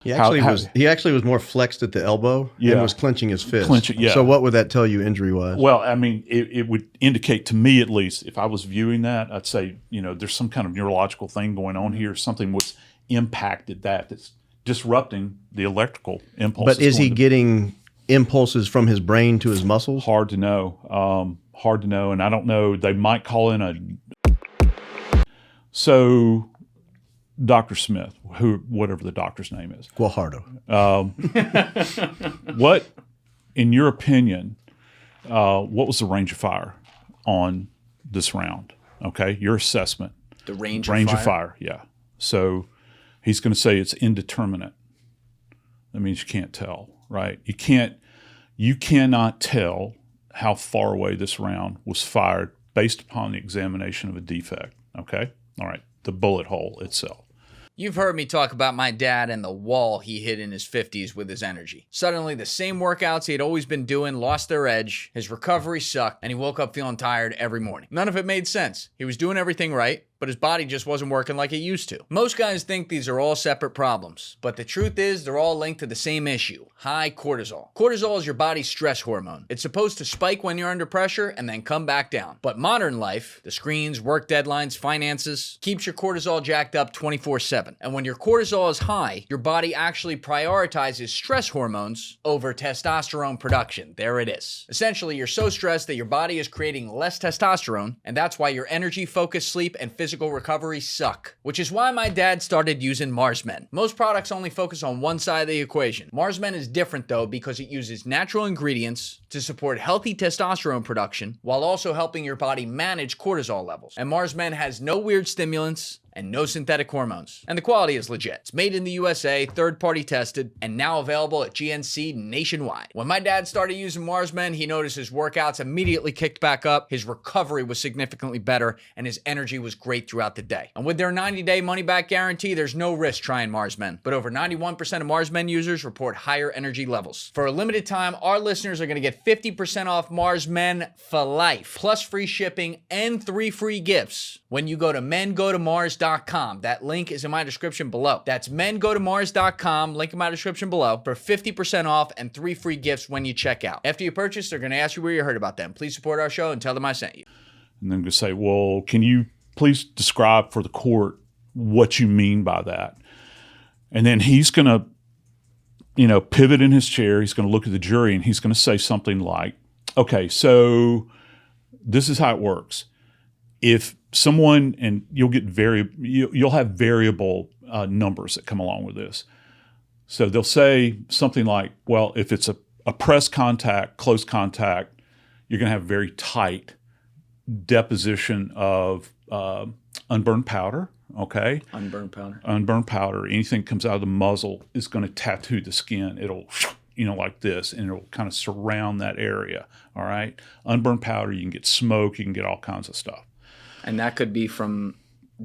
He actually was more flexed at the elbow and was clenching his fist. So what would that tell you injury was? Well, I mean, it would indicate to me, at least, if I was viewing that, I'd say, there's some kind of neurological thing going on here. Something was impacted that's disrupting the electrical impulses. But is he getting impulses from his brain to his muscles? Hard to know. And I don't know. They might call in So Dr. Smith, whatever the doctor's name is. Guajardo. What, in your opinion, what was the range of fire on this round? Okay, your assessment. The range of fire? Yeah. So he's going to say it's indeterminate. That means you can't tell, right? You cannot tell how far away this round was fired based upon the examination of a defect, okay? All right, the bullet hole itself. You've heard me talk about my dad and the wall he hit in his 50s with his energy. Suddenly, the same workouts he had always been doing lost their edge, his recovery sucked, and he woke up feeling tired every morning. None of it made sense. He was doing everything right, but his body just wasn't working like it used to. Most guys think these are all separate problems, but the truth is they're all linked to the same issue: high cortisol. Cortisol is your body's stress hormone. It's supposed to spike when you're under pressure and then come back down. But modern life, the screens, work deadlines, finances, keeps your cortisol jacked up 24/7. And when your cortisol is high, your body actually prioritizes stress hormones over testosterone production. There it is. Essentially, you're so stressed that your body is creating less testosterone, and that's why your energy, focus, sleep, and physical recovery suck. Which is why my dad started using Marsmen. Most products only focus on one side of the equation. Marsmen is different though because it uses natural ingredients to support healthy testosterone production while also helping your body manage cortisol levels. And Marsmen has no weird stimulants and no synthetic hormones. And the quality is legit. It's made in the USA, third-party tested, and now available at GNC nationwide. When my dad started using Marsmen, he noticed his workouts immediately kicked back up, his recovery was significantly better, and his energy was great throughout the day. And with their 90-day money-back guarantee, there's no risk trying Marsmen. But over 91% of Marsmen users report higher energy levels. For a limited time, our listeners are going to get 50% off Marsmen for life, plus free shipping and 3 free gifts when you go to mengotomars.com. That link is in my description below. That's mengotomars.com, link in my description below, for 50% off and 3 free gifts when you check out. After you purchase, they're going to ask you where you heard about them. Please support our show and tell them I sent you. And then going to say, well, can you please describe for the court what you mean by that? And then he's going to, pivot in his chair. He's going to look at the jury and he's going to say something like, okay, so this is how it works. If someone, and you'll have variable numbers that come along with this. So they'll say something like, well, if it's a press contact, close contact, you're going to have very tight deposition of unburned powder, okay? Unburned powder. Unburned powder. Anything that comes out of the muzzle is going to tattoo the skin. It'll, like this, and it'll kind of surround that area, all right? Unburned powder, you can get smoke, you can get all kinds of stuff. And that could be from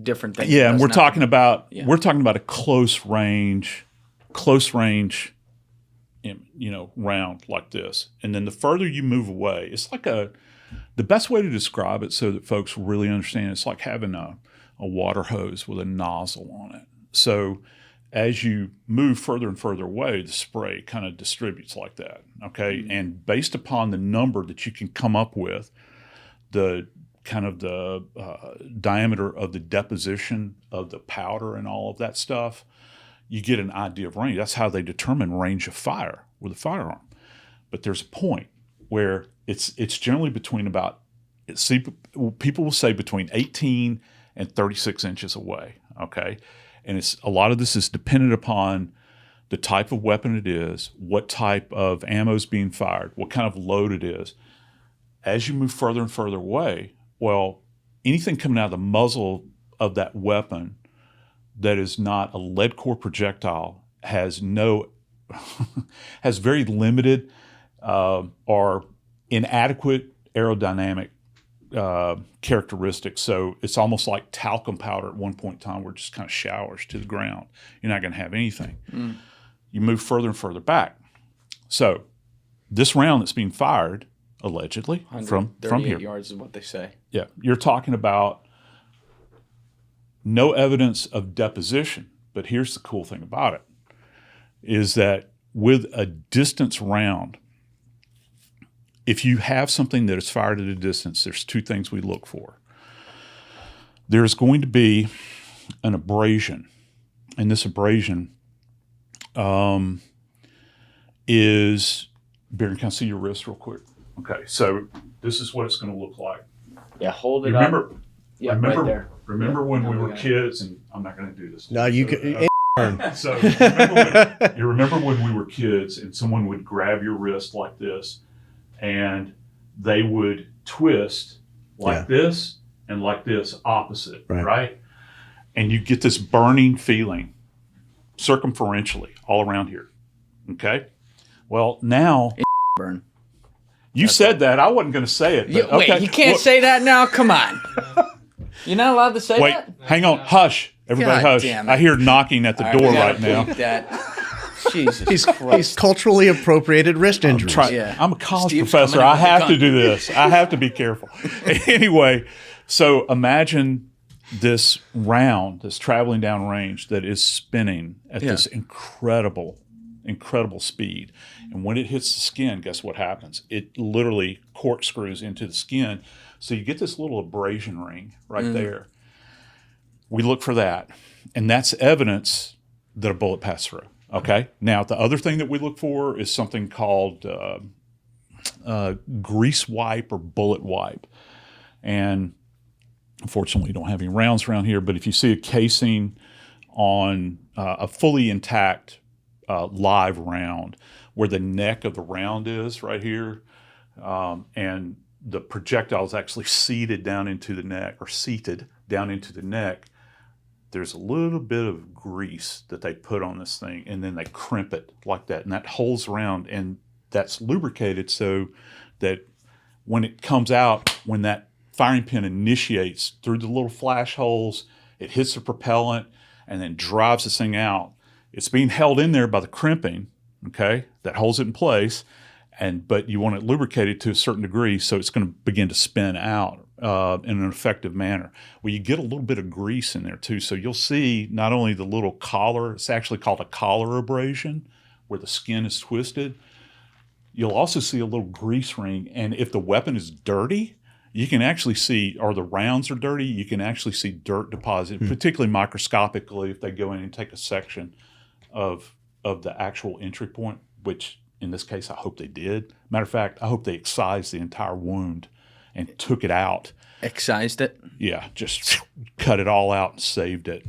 different things. Yeah, and we're talking about a close range, round like this. And then the further you move away, it's like the best way to describe it so that folks really understand, it's like having a water hose with a nozzle on it. So as you move further and further away, the spray kind of distributes like that, okay? Mm-hmm. And based upon the number that you can come up with, the diameter of the deposition of the powder and all of that stuff, you get an idea of range. That's how they determine range of fire with a firearm. But there's a point where it's generally between people will say between 18 and 36 inches away, okay? And a lot of this is dependent upon the type of weapon it is, what type of ammo is being fired, what kind of load it is. As you move further and further away, well, anything coming out of the muzzle of that weapon that is not a lead core projectile has very limited or inadequate aerodynamic characteristics. So it's almost like talcum powder at one point in time where it just kind of showers to the ground. You're not going to have anything. Mm. You move further and further back. So this round that's being fired, allegedly, from here. Yards is what they say. Yeah. You're talking about no evidence of deposition. But here's the cool thing about it. is that with a distance round, if you have something that is fired at a distance, there's two things we look for. There's going to be an abrasion, and this abrasion is, Baron, can I see your wrist real quick? Okay, so this is what it's going to look like. Yeah, hold it remember, up. Yeah, remember, right there. Remember when we were kids, and I'm not going to do this. No, you can. So you remember when we were kids and someone would grab your wrist like this and they would twist like this and like this opposite, right? And you get this burning feeling circumferentially all around here, okay? Well, now... Burn. You said that. I wasn't going to say it. But, wait, you can't say that now? Come on. You're not allowed to say that? Wait, hang on. Hush. Everybody God hush. damn it. I hear knocking at the door right now. Jesus Christ. He's culturally appropriated wrist injuries. I'm a college professor. I have to do this. I have to be careful. Anyway, so imagine this round that's traveling down range that is spinning at this incredible speed. And when it hits the skin, guess what happens? It literally corkscrews into the skin. So you get this little abrasion ring right there. We look for that. And that's evidence that a bullet passed through. Okay. Now, the other thing that we look for is something called grease wipe or bullet wipe. And unfortunately, we don't have any rounds around here. But if you see a casing on a fully intact live round, where the neck of the round is right here, and the projectile is actually seated down into the neck, or seated down into the neck, there's a little bit of grease that they put on this thing, and then they crimp it like that, and that holds around, and that's lubricated so that when it comes out, when that firing pin initiates through the little flash holes, it hits the propellant and then drives this thing out. It's being held in there by the crimping, okay, that holds it in place, but you want it lubricated to a certain degree so it's going to begin to spin out in an effective manner. Well, you get a little bit of grease in there too, so you'll see not only the little collar, it's actually called a collar abrasion, where the skin is twisted. You'll also see a little grease ring, and if the weapon is dirty, you can actually see, or the rounds are dirty, you can actually see dirt deposit, particularly microscopically if they go in and take a section of the actual entry point, which in this case I hope they did. Matter of fact, I hope they excised the entire wound and took it out. Excised it? Yeah, just cut it all out and saved it.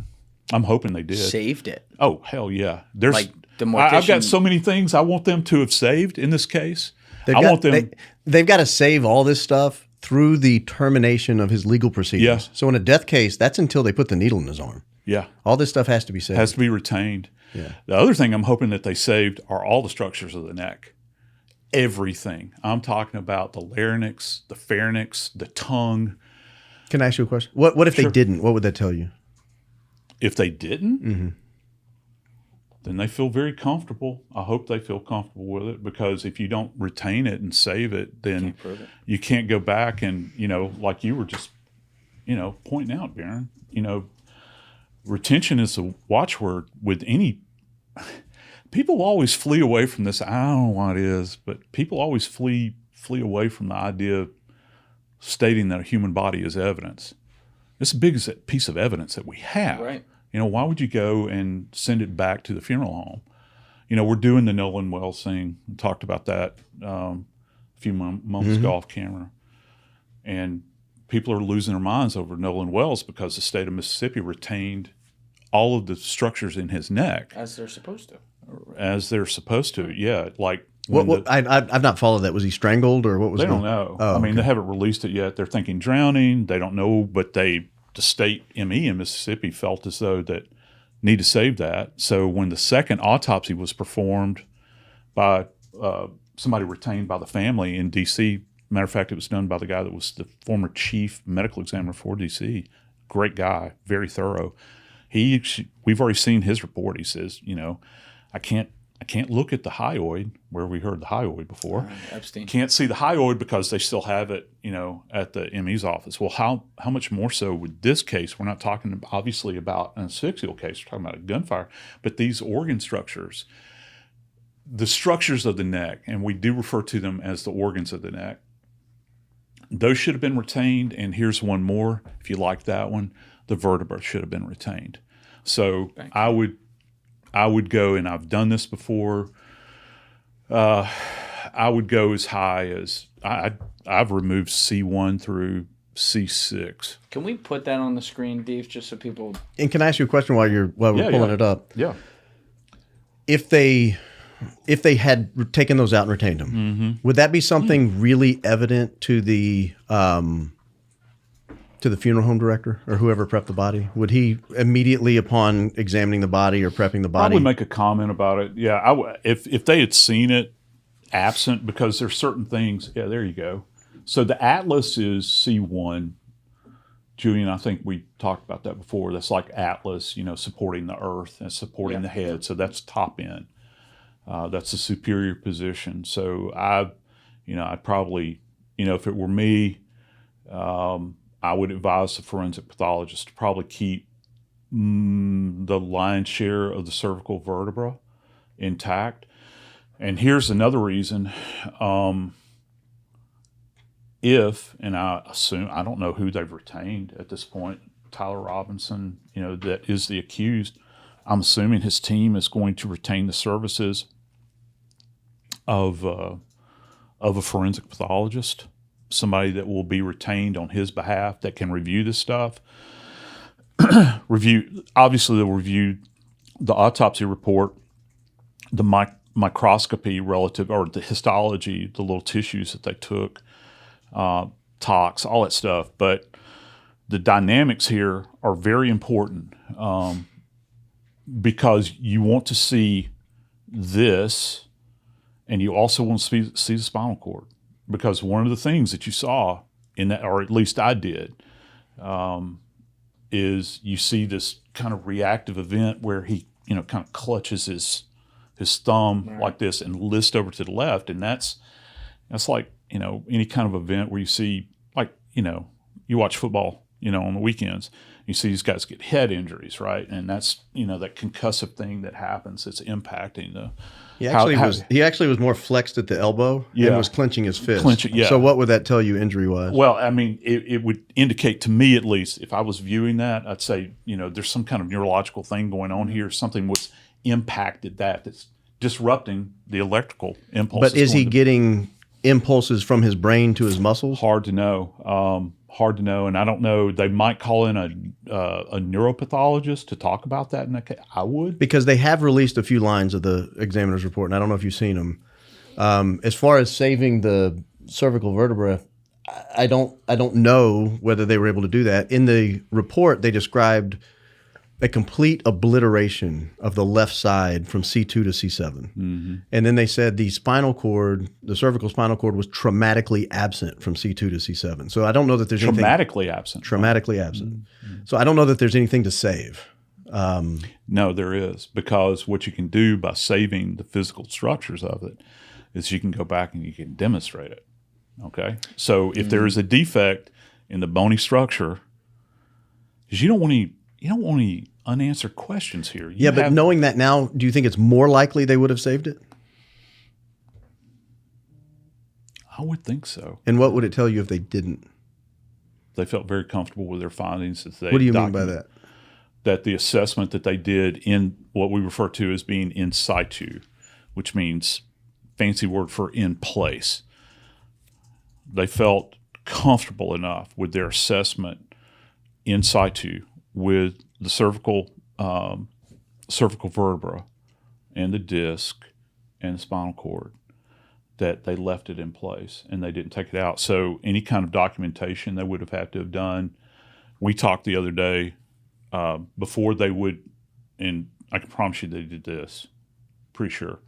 I'm hoping they did. Saved it? Oh, hell yeah. There's like the mortician. I've got so many things I want them to have saved in this case. They've got to save all this stuff through the termination of his legal proceedings. Yeah. So in a death case, that's until they put the needle in his arm. Yeah. All this stuff has to be saved. Has to be retained. Yeah. The other thing I'm hoping that they saved are all the structures of the neck. Everything. I'm talking about the larynx, the pharynx, the tongue. Can I ask you a question? What if they didn't? What would that tell you? If they didn't, then they feel very comfortable. I hope they feel comfortable with it, because if you don't retain it and save it, then you can't go back and, like you were just, pointing out, Baron, retention is a watchword with any. People always flee away from this. I don't know why it is, but people always flee away from the idea of stating that a human body is evidence. It's the biggest piece of evidence that we have. Right. Why would you go and send it back to the funeral home? We're doing the Nolan Wells thing. We talked about that a few moments ago off camera. And people are losing their minds over Nolan Wells because the state of Mississippi retained all of the structures in his neck. As they're supposed to. Yeah. Like, I've not followed that. Was he strangled or what was? They don't know. Oh, I mean, they haven't released it yet. They're thinking drowning. They don't know, but the state ME in Mississippi felt as though that need to save that. So when the second autopsy was performed by somebody retained by the family in D.C., matter of fact, it was done by the guy that was the former chief medical examiner for D.C. Great guy, very thorough. We've already seen his report. He says, I can't look at the hyoid, where we heard the hyoid before. Epstein. Can't see the hyoid because they still have it, at the ME's office. Well, how much more so with this case? We're not talking obviously about an asphyxial case. We're talking about a gunfire. But these organ structures, the structures of the neck, and we do refer to them as the organs of the neck, those should have been retained. And here's one more, if you like that one, the vertebra should have been retained. So I would go, and I've done this before, I would go as high as, I've removed C1 through C6. Can we put that on the screen, Dave, just so people... And can I ask you a question while we're pulling it up? Yeah. If they had taken those out and retained them, would that be something really evident to the funeral home director or whoever prepped the body? Would he immediately, upon examining the body or prepping the body, probably make a comment about it? Yeah, if they had seen it absent, because there's certain things. Yeah, there you go. So the atlas is C1. Julian, I think we talked about that before. That's like atlas, supporting the earth and supporting the head. So that's top end. That's a superior position. So I'd probably, if it were me, I would advise the forensic pathologist to probably keep the lion's share of the cervical vertebra intact. And here's another reason. And I assume, I don't know who they've retained at this point, Tyler Robinson, that is the accused. I'm assuming his team is going to retain the services of a forensic pathologist, somebody that will be retained on his behalf that can review this stuff. Obviously, they'll review the autopsy report, the microscopy relative, or the histology, the little tissues that they took, tox, all that stuff. But the dynamics here are very important because you want to see this, and you also want to see the spinal cord. Because one of the things that you saw in that, or at least I did, is you see this kind of reactive event where he, kind of clutches his thumb like this and lists over to the left, and that's like, any kind of event where you see, like, you watch football, on the weekends, you see these guys get head injuries, right? And that's, that concussive thing that happens that's impacting the. He actually was more flexed at the elbow and was clenching his fist. So what would that tell you injury-wise? Well, I mean, it would indicate to me, at least, if I was viewing that, I'd say, there's some kind of neurological thing going on here. Something was impacted that's disrupting the electrical impulse. But is he getting impulses from his brain to his muscles? Hard to know. And I don't know. They might call in a neuropathologist to talk about that in that case. I would. Because they have released a few lines of the examiner's report, and I don't know if you've seen them. As far as saving the cervical vertebra, I don't know whether they were able to do that. In the report, they described a complete obliteration of the left side from C2 to C7. Mm-hmm. And then they said the cervical spinal cord was traumatically absent from C2 to C7. So I don't know that there's traumatically absent. Mm-hmm. So I don't know that there's anything to save. No, there is, because what you can do by saving the physical structures of it is you can go back and you can demonstrate it. Okay? So if there is a defect in the bony structure, because you don't want any unanswered questions here. But knowing that now, do you think it's more likely they would have saved it? I would think so. And what would it tell you if they didn't? They felt very comfortable with their findings. What do you mean by that? That the assessment that they did in what we refer to as being in situ, which means fancy word for in place. They felt comfortable enough with their assessment in situ with the cervical vertebra and the disc and the spinal cord, that they left it in place and they didn't take it out. So any kind of documentation they would have had to have done. We talked the other day before they would, and I can promise you they did this, pretty sure,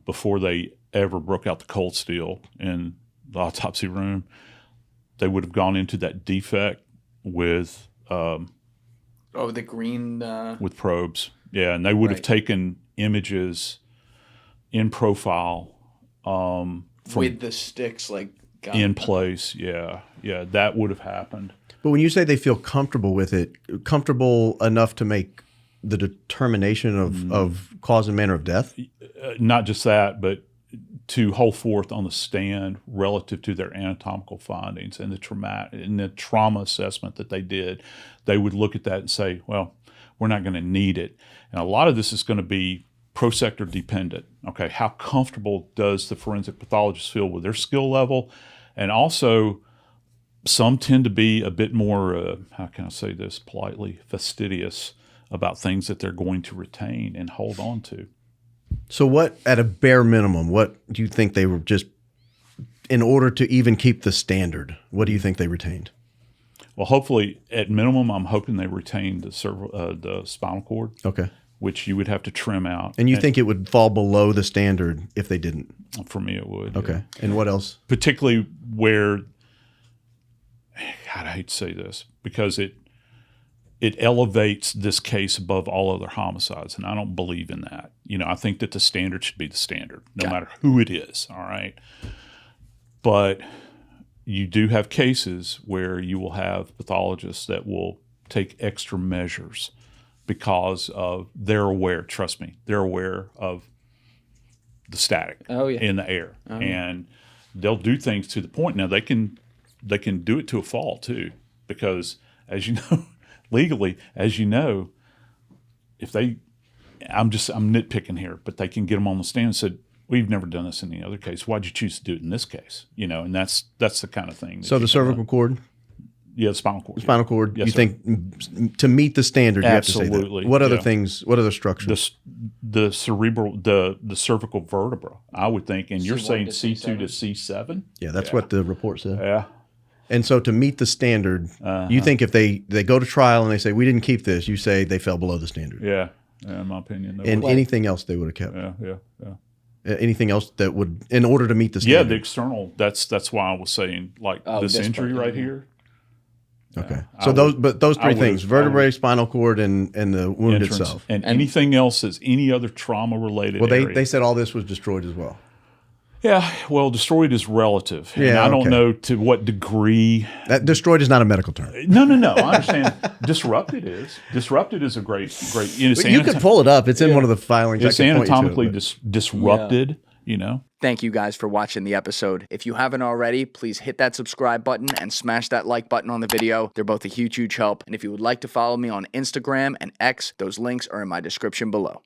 before they ever broke out the cold steel in the autopsy room, they would have gone into that defect with the green with probes, and they would have taken images in profile with the sticks in place. That would have happened. But when you say they feel comfortable with it, comfortable enough to make the determination of cause and manner of death? not just that, but to hold forth on the stand relative to their anatomical findings and the trauma assessment that they did, they would look at that and say, well, we're not going to need it. And a lot of this is going to be pro-sector dependent. Okay, how comfortable does the forensic pathologist feel with their skill level? And also, some tend to be a bit more, how can I say this politely, fastidious about things that they're going to retain and hold on to. So what, at a bare minimum, what do you think they were just, in order to even keep the standard, what do you think they retained? Well, hopefully, at minimum, I'm hoping they retained the spinal cord. Okay. Which you would have to trim out. And you think it would fall below the standard if they didn't? For me, it would. Okay. Yeah. And what else? Particularly where, God, I hate to say this, because it elevates this case above all other homicides, and I don't believe in that. I think that the standard should be the standard, no matter who it is, all right? But you do have cases where you will have pathologists that will take extra measures because of they're aware, trust me, they're aware of the static in the air. And they'll do things to the point. Now, they can do it to a fault, too, because, as you know, legally, as you know, if they, I'm nitpicking here, but they can get them on the stand and said, we've never done this in any other case. Why'd you choose to do it in this case? And that's the kind of thing. So the cervical cord? Yeah, the spinal cord. Spinal cord. Yes, you sir. think to meet the standard, you Absolutely. have to say that. What other things? What other structures? The cerebral, the cervical vertebra, I would think. And you're saying C2 to C7? Yeah, that's what the report said. Yeah. And so to meet the standard, you think if they go to trial and they say, we didn't keep this, you say they fell below the standard. Yeah, in my opinion. And anything else they would have kept? Yeah. Anything else that would, in order to meet the Yeah, standard? the external, that's why I was saying, like, this injury right here. Okay. So those three things, vertebrae, spinal cord, and the wound Entrance. itself. And anything else is any other trauma-related Well, area. they said all this was destroyed as well. Yeah, well, destroyed is relative. And Yeah, I don't okay. know to what degree. That destroyed is not a medical term. No. I understand. Disrupted is. Disrupted is a great. It's You could pull it up. It's in one of the filings. It's I can point you to it, anatomically but- disrupted, Thank you guys for watching the episode. If you haven't already, please hit that subscribe button and smash that like button on the video. They're both a huge, huge help. And if you would like to follow me on Instagram and X, those links are in my description below.